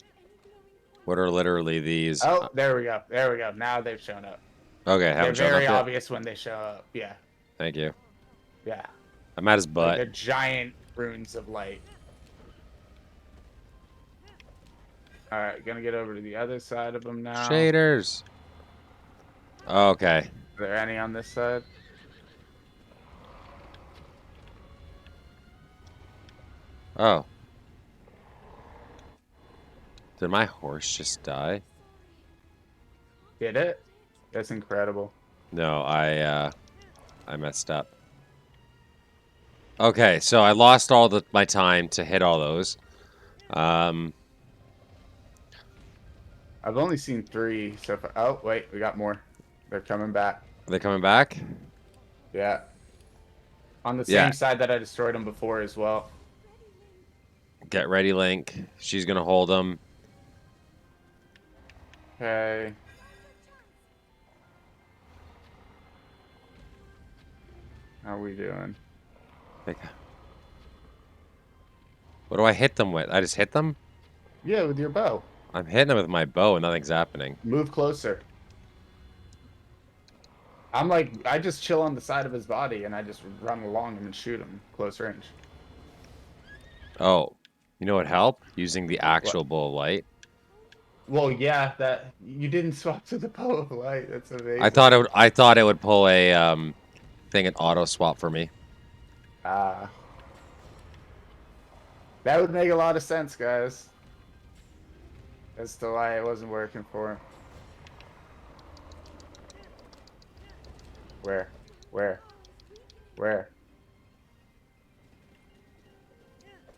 [SPEAKER 1] What are literally these?
[SPEAKER 2] Oh, there we go. There we go. Now they've shown up.
[SPEAKER 1] Okay,
[SPEAKER 2] They're
[SPEAKER 1] haven't shown up
[SPEAKER 2] very
[SPEAKER 1] yet.
[SPEAKER 2] obvious when they show up. Yeah.
[SPEAKER 1] Thank you.
[SPEAKER 2] Yeah.
[SPEAKER 1] I'm at his
[SPEAKER 2] Like
[SPEAKER 1] butt.
[SPEAKER 2] they're giant runes of light. All right, gonna get over to the other side of them now.
[SPEAKER 1] Shaders. Okay.
[SPEAKER 2] Are there any on this side?
[SPEAKER 1] Oh. Did my horse just die?
[SPEAKER 2] Did it? That's incredible.
[SPEAKER 1] No, I messed up. Okay, so I lost all my time to hit all those.
[SPEAKER 2] I've only seen 3 so far. Oh, wait, we got more. They're coming back.
[SPEAKER 1] Are they coming back?
[SPEAKER 2] Yeah. On the
[SPEAKER 1] Yeah.
[SPEAKER 2] same side that I destroyed them before as well.
[SPEAKER 1] Get ready, Link. She's gonna hold him.
[SPEAKER 2] Okay. How we doing?
[SPEAKER 1] What do I hit them with? I just hit them?
[SPEAKER 2] Yeah, with your bow.
[SPEAKER 1] I'm hitting them with my bow and nothing's happening.
[SPEAKER 2] Move closer. I'm like, I just chill on the side of his body and I just run along him and shoot him close range.
[SPEAKER 1] Oh, you know what help? Using the actual bow of light.
[SPEAKER 2] Well, yeah, that you didn't swap to the bow of light. That's amazing.
[SPEAKER 1] I thought it would pull a thing and auto swap for me.
[SPEAKER 2] Ah. That would make a lot of sense, guys. As to why it wasn't working for him. Where? Where? Where?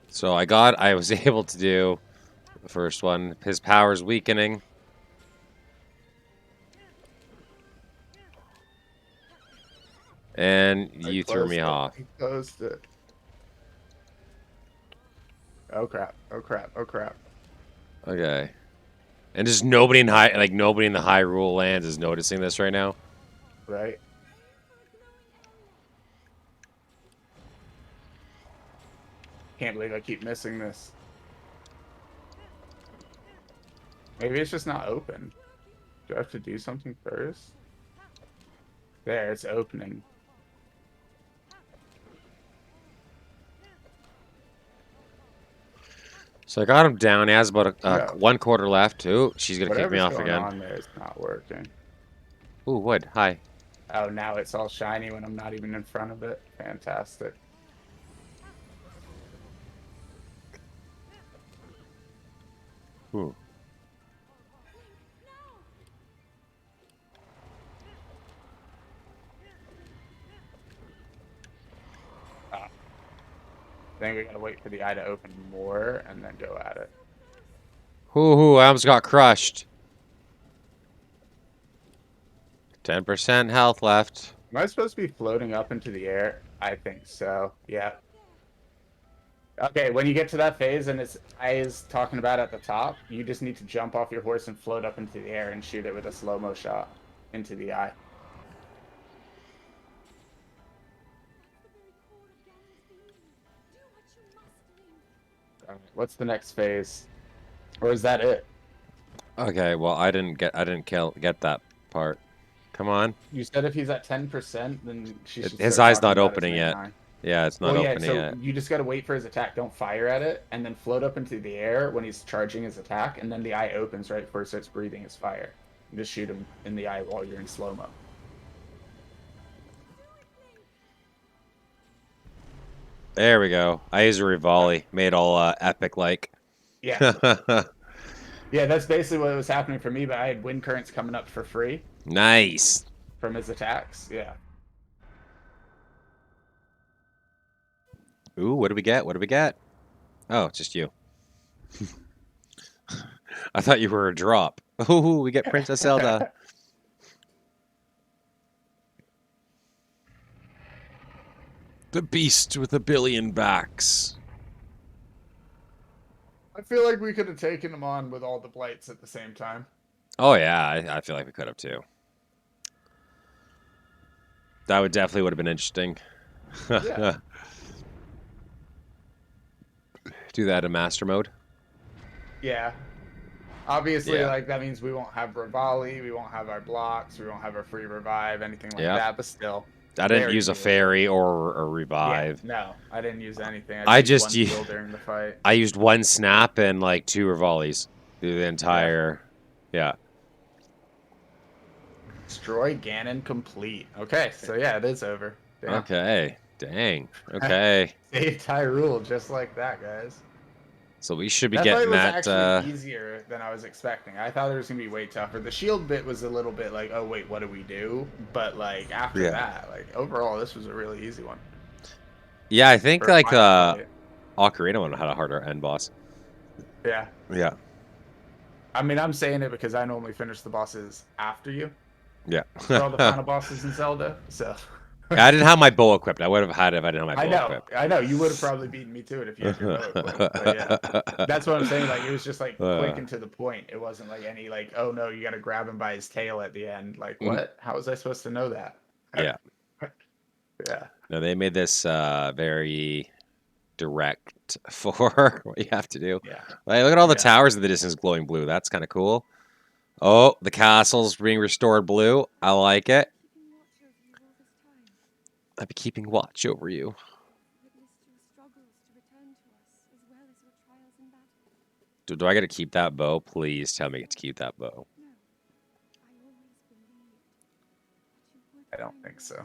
[SPEAKER 1] So I was able to do the first one. His power's weakening. And you threw me off.
[SPEAKER 2] He closed it. Oh crap. Oh crap. Oh crap.
[SPEAKER 1] Okay. And just nobody in the Hyrule lands is noticing this right now.
[SPEAKER 2] Right? Can't believe I keep missing this. Maybe it's just not open. Do I have to do something first? There, it's opening.
[SPEAKER 1] So I got him down. He has about
[SPEAKER 2] Yeah.
[SPEAKER 1] 1/4 left. Ooh, she's gonna kick me off
[SPEAKER 2] Whatever's
[SPEAKER 1] again.
[SPEAKER 2] going on there is not working.
[SPEAKER 1] Ooh, wood. Hi.
[SPEAKER 2] Oh, now it's all shiny when I'm not even in front of it. Fantastic.
[SPEAKER 1] Ooh.
[SPEAKER 2] I think we gotta wait for the eye to open more and then go at it.
[SPEAKER 1] Ooh, I almost got crushed. 10% health left.
[SPEAKER 2] Am I supposed to be floating up into the air? I think so. Yeah. Okay, when you get to that phase and its eye is talking about at the top, you just need to jump off your horse and float up into the air and shoot it with a slow-mo shot into the eye. What's the next phase? Or is that it?
[SPEAKER 1] Okay, well I didn't get that part. Come on.
[SPEAKER 2] You said if he's at 10%, then she should
[SPEAKER 1] His
[SPEAKER 2] start
[SPEAKER 1] eye's
[SPEAKER 2] talking
[SPEAKER 1] not
[SPEAKER 2] about his
[SPEAKER 1] opening
[SPEAKER 2] main
[SPEAKER 1] yet.
[SPEAKER 2] eye.
[SPEAKER 1] Yeah, it's not
[SPEAKER 2] Well, yeah,
[SPEAKER 1] opening
[SPEAKER 2] so
[SPEAKER 1] yet.
[SPEAKER 2] you just gotta wait for his attack. Don't fire at it, and then float up into the air when he's charging his attack, and then the eye opens right before it starts breathing his fire. And just shoot him in the eye while you're in slow-mo.
[SPEAKER 1] There we go. I used a Rivali. Made all epic-like.
[SPEAKER 2] Yeah. Yeah, that's basically what was happening for me, but I had wind currents coming up for free
[SPEAKER 1] Nice.
[SPEAKER 2] from his attacks. Yeah.
[SPEAKER 1] Ooh, what do we get? What do we get? Oh, just you. I thought you were a drop. Ooh, we get Princess Zelda. The beast with a billion backs.
[SPEAKER 2] I feel like we could have taken them on with all the blights at the same time.
[SPEAKER 1] Oh yeah, I feel like we could have too. That would have been interesting.
[SPEAKER 2] Yeah.
[SPEAKER 1] Do that in master mode.
[SPEAKER 2] Yeah. Obviously,
[SPEAKER 1] Yeah.
[SPEAKER 2] like that means we won't have Rivali, we won't have our blocks, we won't have our free revive, anything like
[SPEAKER 1] Yeah.
[SPEAKER 2] that. But still,
[SPEAKER 1] I didn't
[SPEAKER 2] very
[SPEAKER 1] use a
[SPEAKER 2] doable.
[SPEAKER 1] fairy or a
[SPEAKER 2] Yeah,
[SPEAKER 1] revive.
[SPEAKER 2] no, I didn't use anything.
[SPEAKER 1] I
[SPEAKER 2] used
[SPEAKER 1] just
[SPEAKER 2] one
[SPEAKER 1] u-
[SPEAKER 2] heal during the fight.
[SPEAKER 1] I used one snap and like 2 Rivali's through the entire. Yeah.
[SPEAKER 2] Destroy Ganon complete. Okay, so yeah, it is over. Damn.
[SPEAKER 1] Okay. Dang. Okay.
[SPEAKER 2] Save Tyrule just like that, guys.
[SPEAKER 1] So we should be
[SPEAKER 2] That fight
[SPEAKER 1] getting
[SPEAKER 2] was
[SPEAKER 1] that.
[SPEAKER 2] actually easier than I was expecting. I thought it was gonna be way tougher. The shield bit was a little bit like, oh wait, what do we do? But like after
[SPEAKER 1] Yeah.
[SPEAKER 2] that, like overall, this was a really easy one.
[SPEAKER 1] Yeah, I think
[SPEAKER 2] For
[SPEAKER 1] like
[SPEAKER 2] my fight.
[SPEAKER 1] Ocarina one had a harder end boss.
[SPEAKER 2] Yeah.
[SPEAKER 1] Yeah.
[SPEAKER 2] I mean, I'm saying it because I normally finish the bosses after you
[SPEAKER 1] Yeah.
[SPEAKER 2] for all the final bosses in Zelda. So
[SPEAKER 1] I didn't have my bow equipped. I would have had it if I didn't have my bow equipped.
[SPEAKER 2] I know. You would have probably beaten me to it if you had your bow equipped. But yeah, that's what I'm saying. Like it was just like quick and to the point. It wasn't like any like, oh no, you got to grab him by his tail at the end. Like what? How was I supposed to know that?
[SPEAKER 1] Yeah.
[SPEAKER 2] Yeah.
[SPEAKER 1] No, they made this very direct for what you have to do.
[SPEAKER 2] Yeah.
[SPEAKER 1] Like, look at all the
[SPEAKER 2] Yeah.
[SPEAKER 1] towers in the distance glowing blue. That's kind of cool. Oh, the castle's being restored blue. I like it.
[SPEAKER 4] Keeping watch over you all this time.
[SPEAKER 1] I'll be keeping watch over you.
[SPEAKER 4] Witnessed your struggles to return to us, as well as your trials in battle.
[SPEAKER 1] Do I get to keep that bow? Please tell me I get to keep that bow.
[SPEAKER 4] No, I always believed that you would
[SPEAKER 2] I don't
[SPEAKER 4] find
[SPEAKER 2] think
[SPEAKER 4] a
[SPEAKER 2] so.
[SPEAKER 4] way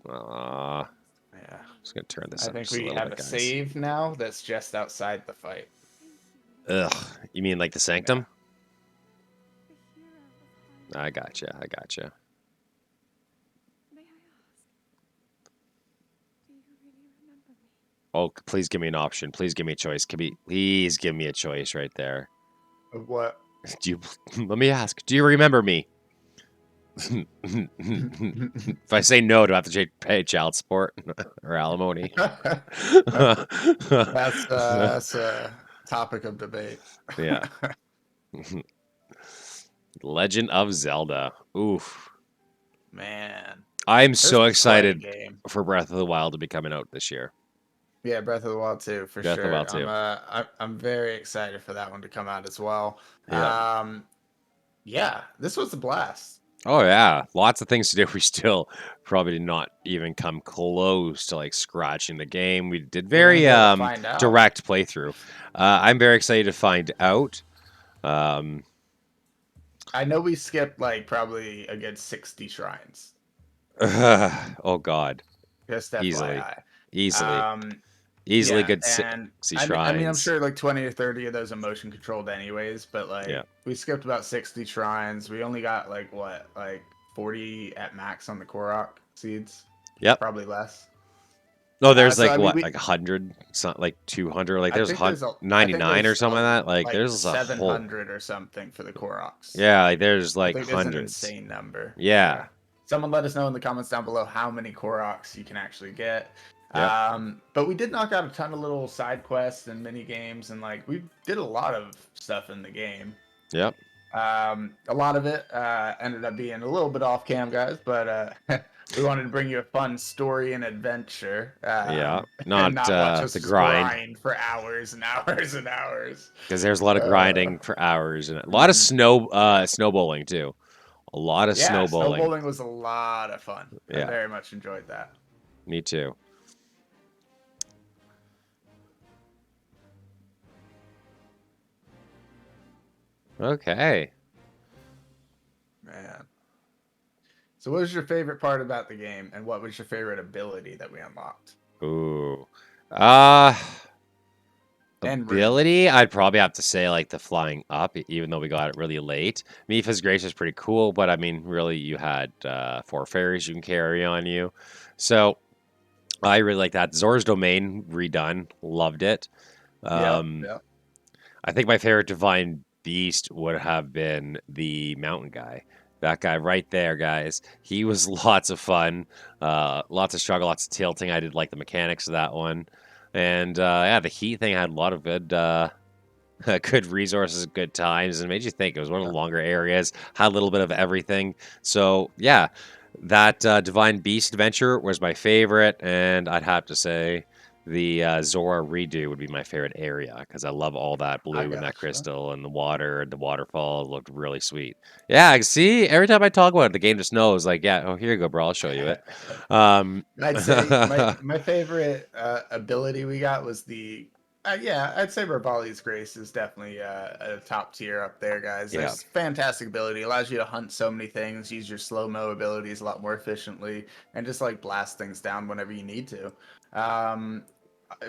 [SPEAKER 4] to
[SPEAKER 2] Yeah.
[SPEAKER 1] I'm just gonna turn this
[SPEAKER 2] I
[SPEAKER 1] up
[SPEAKER 2] think
[SPEAKER 1] just a
[SPEAKER 2] we
[SPEAKER 1] little
[SPEAKER 2] have
[SPEAKER 1] bit,
[SPEAKER 2] a
[SPEAKER 1] guys.
[SPEAKER 2] save now that's just outside the fight.
[SPEAKER 1] Ugh, you mean like the sanctum?
[SPEAKER 4] the hero of Hyrule.
[SPEAKER 1] I gotcha. I gotcha.
[SPEAKER 4] May I ask, do you really remember me?
[SPEAKER 1] Oh, please give me an option. Please give me a choice. Please give me a choice right there.
[SPEAKER 2] Of what?
[SPEAKER 1] Do you? Let me ask. Do you remember me? If I say no, do I have to pay child support or alimony?
[SPEAKER 2] That's a topic of debate.
[SPEAKER 1] Yeah. Legend of Zelda. Oof.
[SPEAKER 2] Man.
[SPEAKER 1] I'm
[SPEAKER 2] This
[SPEAKER 1] so
[SPEAKER 2] was quite a
[SPEAKER 1] excited
[SPEAKER 2] game.
[SPEAKER 1] for Breath of the Wild to be coming out this year.
[SPEAKER 2] Yeah, Breath of the Wild 2 for
[SPEAKER 1] Breath of the
[SPEAKER 2] sure.
[SPEAKER 1] Wild 2.
[SPEAKER 2] I'm very excited for that one to come out as well.
[SPEAKER 1] Yeah.
[SPEAKER 2] Yeah, this was a blast.
[SPEAKER 1] Oh yeah, lots of things to do. We still probably did not even come close to like scratching the game. We did very
[SPEAKER 2] We're gonna find out.
[SPEAKER 1] direct playthrough. I'm very excited to find out.
[SPEAKER 2] I know we skipped like probably a good 60 shrines.
[SPEAKER 1] Oh god,
[SPEAKER 2] Just
[SPEAKER 1] easily,
[SPEAKER 2] FYI.
[SPEAKER 1] easily
[SPEAKER 2] Yeah,
[SPEAKER 1] good
[SPEAKER 2] and
[SPEAKER 1] 60
[SPEAKER 2] I
[SPEAKER 1] shrines.
[SPEAKER 2] mean, I'm sure like 20 or 30 of those are motion controlled anyways, but like
[SPEAKER 1] Yeah.
[SPEAKER 2] we skipped about 60 shrines. We only got like what, like 40 at max on the Korok seeds.
[SPEAKER 1] Yep.
[SPEAKER 2] Probably less.
[SPEAKER 1] No, there's
[SPEAKER 2] so,
[SPEAKER 1] like
[SPEAKER 2] I mean,
[SPEAKER 1] what,
[SPEAKER 2] we-
[SPEAKER 1] like 100, like 200, like
[SPEAKER 2] I
[SPEAKER 1] there's
[SPEAKER 2] think there's
[SPEAKER 1] 99 or something like that. Like there's a whole.
[SPEAKER 2] 700 or something for the Koroks.
[SPEAKER 1] Yeah, like there's
[SPEAKER 2] I
[SPEAKER 1] like
[SPEAKER 2] think there's an
[SPEAKER 1] hundreds.
[SPEAKER 2] insane number.
[SPEAKER 1] Yeah.
[SPEAKER 2] Someone let us know in the comments down below how many Koroks you can actually get.
[SPEAKER 1] Yep.
[SPEAKER 2] But we did knock out a ton of little side quests and mini games, and like we did a lot of stuff in the game.
[SPEAKER 1] Yep.
[SPEAKER 2] A lot of it ended up being a little bit off cam, guys, but we wanted to bring you a fun story and adventure.
[SPEAKER 1] Yeah,
[SPEAKER 2] and
[SPEAKER 1] not
[SPEAKER 2] watch us
[SPEAKER 1] the
[SPEAKER 2] just
[SPEAKER 1] grind.
[SPEAKER 2] for hours and hours and hours.
[SPEAKER 1] Because there's a lot of grinding for hours and a lot of snowballing too. A lot of snowballing.
[SPEAKER 2] Snowballing was a lot of fun. I
[SPEAKER 1] Yeah.
[SPEAKER 2] very much enjoyed that.
[SPEAKER 1] Me too. Okay.
[SPEAKER 2] Man. So what was your favorite part about the game, and what was your favorite ability that we unlocked?
[SPEAKER 1] Ooh.
[SPEAKER 2] And
[SPEAKER 1] Ability, I'd probably have to say like the flying up, even though we got it really late. Mipha's Grace is pretty cool, but I mean, really, you had 4 fairies you can carry on you. So I really like that. Zora's Domain redone. Loved it.
[SPEAKER 2] Yeah.
[SPEAKER 1] I think my favorite Divine Beast would have been the mountain guy. That guy right there, guys. He was lots of fun. Lots of struggle, lots of tilting. I did like the mechanics of that one. And yeah, the heat thing had a lot of good good resources, good times, and made you think. It was one of the longer areas, had a little bit of everything. So yeah, that Divine Beast adventure was my favorite, and I'd have to say the Zora redo would be my favorite area because I love all that
[SPEAKER 2] I
[SPEAKER 1] blue and that
[SPEAKER 2] gotcha.
[SPEAKER 1] crystal and the water and the waterfall looked really sweet. Yeah, I see. Every time I talk about it, the game just knows. Like, yeah, oh here you go, bro. I'll show you it.
[SPEAKER 2] I'd say my favorite ability we got was the yeah, I'd say Rivali's Grace is definitely a top tier up there, guys.
[SPEAKER 1] Yeah.
[SPEAKER 2] There's fantastic ability, allows you to hunt so many things, use your slow mo abilities a lot more efficiently, and just like blast things down whenever you need to. Um,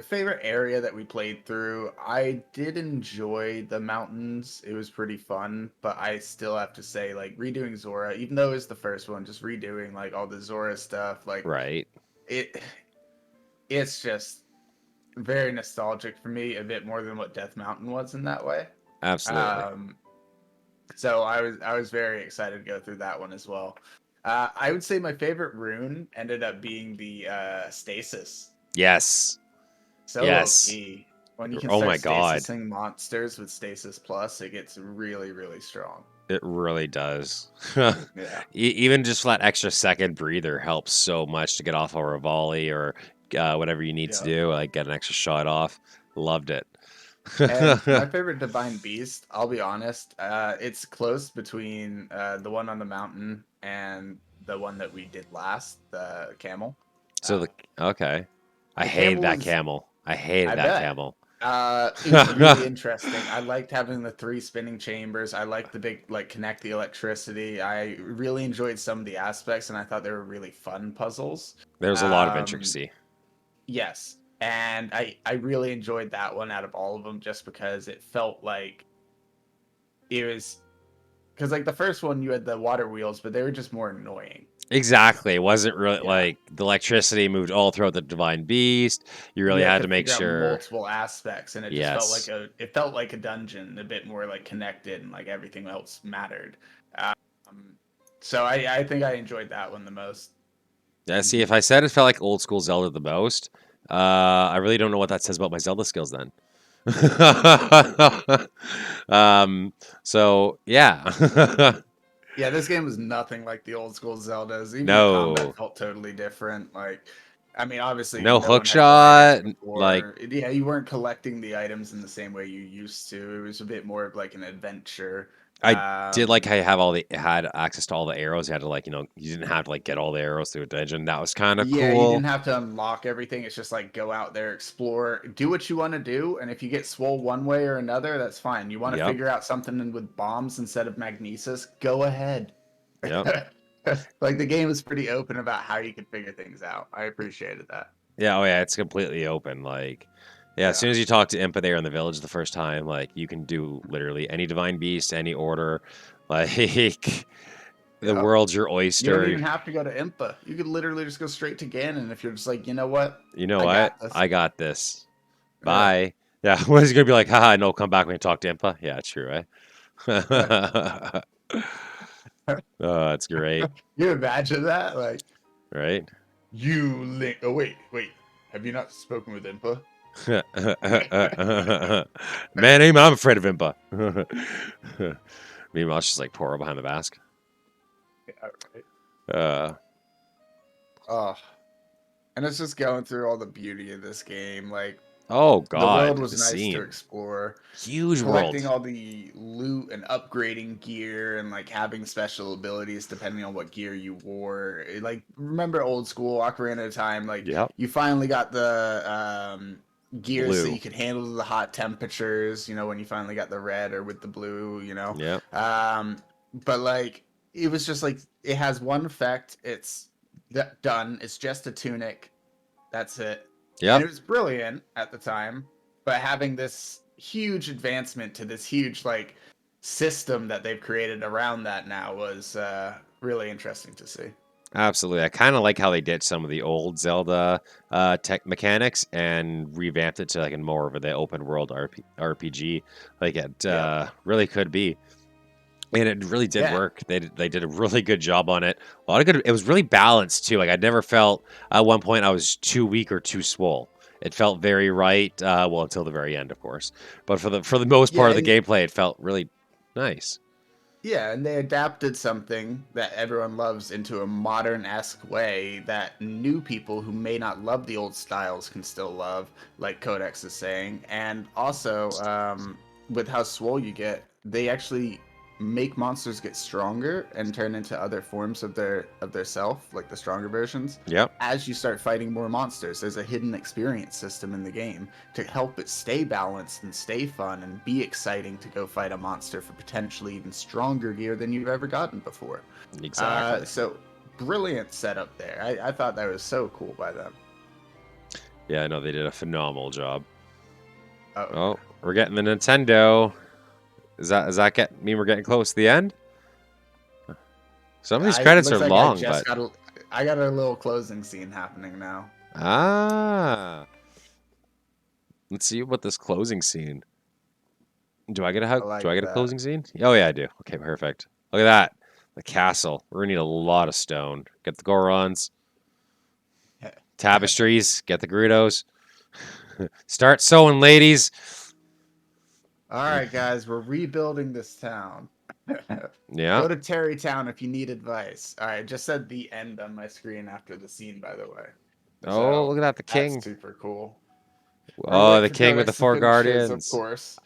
[SPEAKER 2] favorite area that we played through, I did enjoy the mountains. It was pretty fun, but I still have to say, like, redoing Zora, even though it was the first one, just redoing like all the Zora stuff, like
[SPEAKER 1] Right.
[SPEAKER 2] it it's just very nostalgic for me, a bit more than what Death Mountain was in that way.
[SPEAKER 1] Absolutely.
[SPEAKER 2] Um, so I was very excited to go through that one as well. I would say my favorite rune ended up being the stasis.
[SPEAKER 1] Yes.
[SPEAKER 2] So
[SPEAKER 1] Yes.
[SPEAKER 2] OP. When you can
[SPEAKER 1] Oh
[SPEAKER 2] start
[SPEAKER 1] my God.
[SPEAKER 2] stasising monsters with stasis plus, it gets really, really strong.
[SPEAKER 1] It really does.
[SPEAKER 2] Yeah.
[SPEAKER 1] Even just that extra second breather helps so much to get off a volley or whatever you need to
[SPEAKER 2] Yeah.
[SPEAKER 1] do, like get an extra shot off. Loved it.
[SPEAKER 2] And my favorite divine beast, I'll be honest, it's close between the one on the mountain and the one that we did last, the camel.
[SPEAKER 1] So
[SPEAKER 2] Uh,
[SPEAKER 1] okay, I
[SPEAKER 2] the
[SPEAKER 1] hated
[SPEAKER 2] camel
[SPEAKER 1] that
[SPEAKER 2] was,
[SPEAKER 1] camel. I hated
[SPEAKER 2] I
[SPEAKER 1] that
[SPEAKER 2] bet,
[SPEAKER 1] camel.
[SPEAKER 2] it was really interesting. I liked having the three spinning chambers. I liked the big, like, connect the electricity. I really enjoyed some of the aspects, and I thought they were really fun puzzles.
[SPEAKER 1] There's a lot of
[SPEAKER 2] Um,
[SPEAKER 1] intricacy.
[SPEAKER 2] yes, and I really enjoyed that one out of all of them, just because it felt like it was because like the first one you had the water wheels, but they were just more annoying.
[SPEAKER 1] Exactly. It wasn't really
[SPEAKER 2] Yeah.
[SPEAKER 1] like the electricity moved all throughout the Divine Beast. You really
[SPEAKER 2] You had
[SPEAKER 1] had
[SPEAKER 2] to
[SPEAKER 1] to make
[SPEAKER 2] figure out
[SPEAKER 1] sure.
[SPEAKER 2] multiple aspects, and it just felt like
[SPEAKER 1] Yes.
[SPEAKER 2] a dungeon, a bit more like connected, and like everything else mattered. Um, so I think I enjoyed that one the most.
[SPEAKER 1] Yeah. See, if I said it felt like old school Zelda the most, I really don't know what that says about my Zelda skills then. um. So yeah.
[SPEAKER 2] Yeah, this game was nothing like the old school Zeldas. Even the combat
[SPEAKER 1] No.
[SPEAKER 2] felt totally different. Like, I mean, obviously,
[SPEAKER 1] No
[SPEAKER 2] no
[SPEAKER 1] hook
[SPEAKER 2] one had gliders
[SPEAKER 1] shot. Like
[SPEAKER 2] before. Yeah, you weren't collecting the items in the same way you used to. It was a bit more of like an adventure.
[SPEAKER 1] I did like
[SPEAKER 2] Um,
[SPEAKER 1] how you have all the had access to all the arrows. You had to like you didn't have to like get all the arrows through a dungeon. That was kind of
[SPEAKER 2] yeah, you
[SPEAKER 1] cool.
[SPEAKER 2] didn't have to unlock everything. It's just like go out there, explore, do what you want to do, and if you get swole one way or another, that's fine. You want to
[SPEAKER 1] Yep.
[SPEAKER 2] figure out something with bombs instead of magnesis, go ahead.
[SPEAKER 1] Yep.
[SPEAKER 2] Like the game is pretty open about how you can figure things out. I appreciated that.
[SPEAKER 1] Yeah, oh yeah, it's completely open. Like, yeah, as
[SPEAKER 2] Yeah.
[SPEAKER 1] soon as you talk to Impa there in the village the first time, like you can do literally any divine beast, any order. Like the
[SPEAKER 2] Yeah.
[SPEAKER 1] world's your
[SPEAKER 2] You don't
[SPEAKER 1] oyster.
[SPEAKER 2] even have to go to Impa. You could literally just go straight to Ganon if you're just like, you know what?
[SPEAKER 1] You know
[SPEAKER 2] I
[SPEAKER 1] what?
[SPEAKER 2] got this.
[SPEAKER 1] I got this.
[SPEAKER 2] Yeah.
[SPEAKER 1] Bye. Yeah, what is he gonna be like? Haha, no, come back when you talk to Impa. Yeah, true, eh?
[SPEAKER 2] Yeah.
[SPEAKER 1] Oh, that's great,
[SPEAKER 2] You imagine that? Like,
[SPEAKER 1] right?
[SPEAKER 2] you link. Oh, wait. Have you not spoken with Impa?
[SPEAKER 1] Man, even I'm afraid of Impa. Meanwhile, it's just like Poro behind the mask.
[SPEAKER 2] Yeah, right.
[SPEAKER 1] Uh,
[SPEAKER 2] Oh, and it's just going through all the beauty of this game. Like,
[SPEAKER 1] oh
[SPEAKER 2] the world
[SPEAKER 1] God,
[SPEAKER 2] was
[SPEAKER 1] the
[SPEAKER 2] nice to
[SPEAKER 1] scene,
[SPEAKER 2] explore.
[SPEAKER 1] huge
[SPEAKER 2] Collecting
[SPEAKER 1] world.
[SPEAKER 2] all the loot and upgrading gear and like having special abilities depending on what gear you wore. Like, remember old school Ocarina of Time? Like,
[SPEAKER 1] Yep,
[SPEAKER 2] you finally got the gears that
[SPEAKER 1] blue.
[SPEAKER 2] you could handle the hot temperatures. You know, when you finally got the red or with the blue. You know,
[SPEAKER 1] Yep,
[SPEAKER 2] um, but like it was just like it has one effect. It's done. It's just a tunic. That's it. And
[SPEAKER 1] yep.
[SPEAKER 2] it was brilliant at the time, but having this huge advancement to this huge like system that they've created around that now was really interesting to see.
[SPEAKER 1] Absolutely. I kind of like how they did some of the old Zelda tech mechanics and revamped it to like a more of the open world RPG, like it
[SPEAKER 2] Yep.
[SPEAKER 1] really could be. And it really did
[SPEAKER 2] Yeah.
[SPEAKER 1] work. They did a really good job on it. A lot of good. It was really balanced too. Like I never felt at one point I was too weak or too swole. It felt very right. Well, until the very end, of course. But for the most
[SPEAKER 2] Yeah,
[SPEAKER 1] part of the
[SPEAKER 2] and
[SPEAKER 1] gameplay, it felt really nice.
[SPEAKER 2] yeah, and they adapted something that everyone loves into a modern-esque way that new people who may not love the old styles can still love, like Codex is saying. And also, with how swole you get, they actually make monsters get stronger and turn into other forms of their self, like the stronger versions.
[SPEAKER 1] Yep.
[SPEAKER 2] As you start fighting more monsters, there's a hidden experience system in the game to help it stay balanced and stay fun and be exciting to go fight a monster for potentially even stronger gear than you've ever gotten before.
[SPEAKER 1] Exactly.
[SPEAKER 2] So brilliant setup there. I thought that was so cool by them.
[SPEAKER 1] Yeah, I know they did a phenomenal job.
[SPEAKER 2] Oh,
[SPEAKER 1] Oh, we're getting the Nintendo. Does that mean we're getting close to the end? Some of these
[SPEAKER 2] I
[SPEAKER 1] credits are
[SPEAKER 2] looks like I
[SPEAKER 1] long,
[SPEAKER 2] just
[SPEAKER 1] but
[SPEAKER 2] got I got a little closing scene happening now.
[SPEAKER 1] ah, let's see what this closing scene. Do I get a
[SPEAKER 2] I
[SPEAKER 1] hug? Do
[SPEAKER 2] like
[SPEAKER 1] I get a
[SPEAKER 2] that.
[SPEAKER 1] closing scene? Oh yeah, I do. Okay, perfect. Look at that. The castle. We're gonna need a lot of stone. Get the Gorons, tapestries. Get the Grudos. Start sewing, ladies.
[SPEAKER 2] All right, guys, we're rebuilding this town.
[SPEAKER 1] Yeah.
[SPEAKER 2] Go to Terrytown if you need advice. All right, just said the end on my screen after the scene, by the way.
[SPEAKER 1] Oh,
[SPEAKER 2] So
[SPEAKER 1] look at that. The
[SPEAKER 2] that's
[SPEAKER 1] king.
[SPEAKER 2] super cool. We're gonna
[SPEAKER 1] Oh,
[SPEAKER 2] wait
[SPEAKER 1] the
[SPEAKER 2] for
[SPEAKER 1] king with the
[SPEAKER 2] Codex to
[SPEAKER 1] 4
[SPEAKER 2] finish his, of
[SPEAKER 1] guardians.
[SPEAKER 2] course.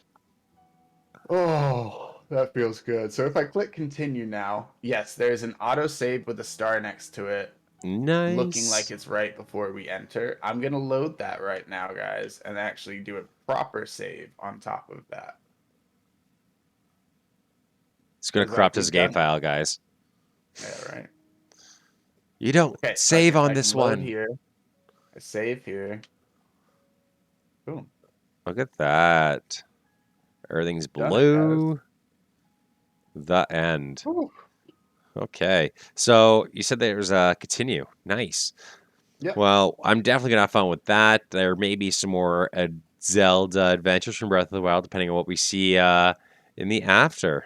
[SPEAKER 2] Oh, that feels good. So if I click continue now, yes, there's an autosave with a star next to it, looking like
[SPEAKER 1] Nice.
[SPEAKER 2] it's right before we enter. I'm gonna load that right now, guys, and actually do a proper save on top of that.
[SPEAKER 1] It's gonna
[SPEAKER 2] Because
[SPEAKER 1] corrupt his
[SPEAKER 2] we've
[SPEAKER 1] game
[SPEAKER 2] done.
[SPEAKER 1] file, guys.
[SPEAKER 2] Yeah, right.
[SPEAKER 1] You don't
[SPEAKER 2] Okay, so
[SPEAKER 1] save on
[SPEAKER 2] I
[SPEAKER 1] this
[SPEAKER 2] can load
[SPEAKER 1] one.
[SPEAKER 2] here. I save here. Boom.
[SPEAKER 1] Look at that. Everything's
[SPEAKER 2] Done it, guys.
[SPEAKER 1] blue. The end.
[SPEAKER 2] Whew.
[SPEAKER 1] Okay. So you said there was a continue. Nice.
[SPEAKER 2] Yep.
[SPEAKER 1] Well, I'm definitely gonna have fun with that. There may be some more Zelda adventures from Breath of the Wild, depending on what we see in the after.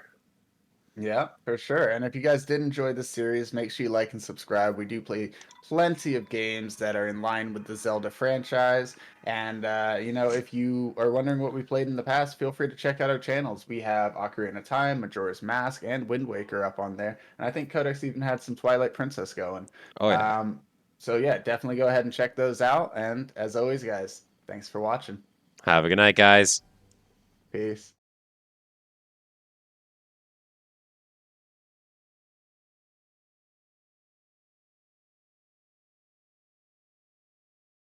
[SPEAKER 2] Yeah, for sure. And if you guys did enjoy this series, make sure you like and subscribe. We do play plenty of games that are in line with the Zelda franchise. And, if you are wondering what we played in the past, feel free to check out our channels. We have Ocarina of Time, Majora's Mask, and Wind Waker up on there. And I think Codex even had some Twilight Princess going.
[SPEAKER 1] Oh yeah.
[SPEAKER 2] Um, so, yeah, definitely go ahead and check those out. And as always, guys, thanks for watching.
[SPEAKER 1] Have a good night, guys.
[SPEAKER 2] Peace.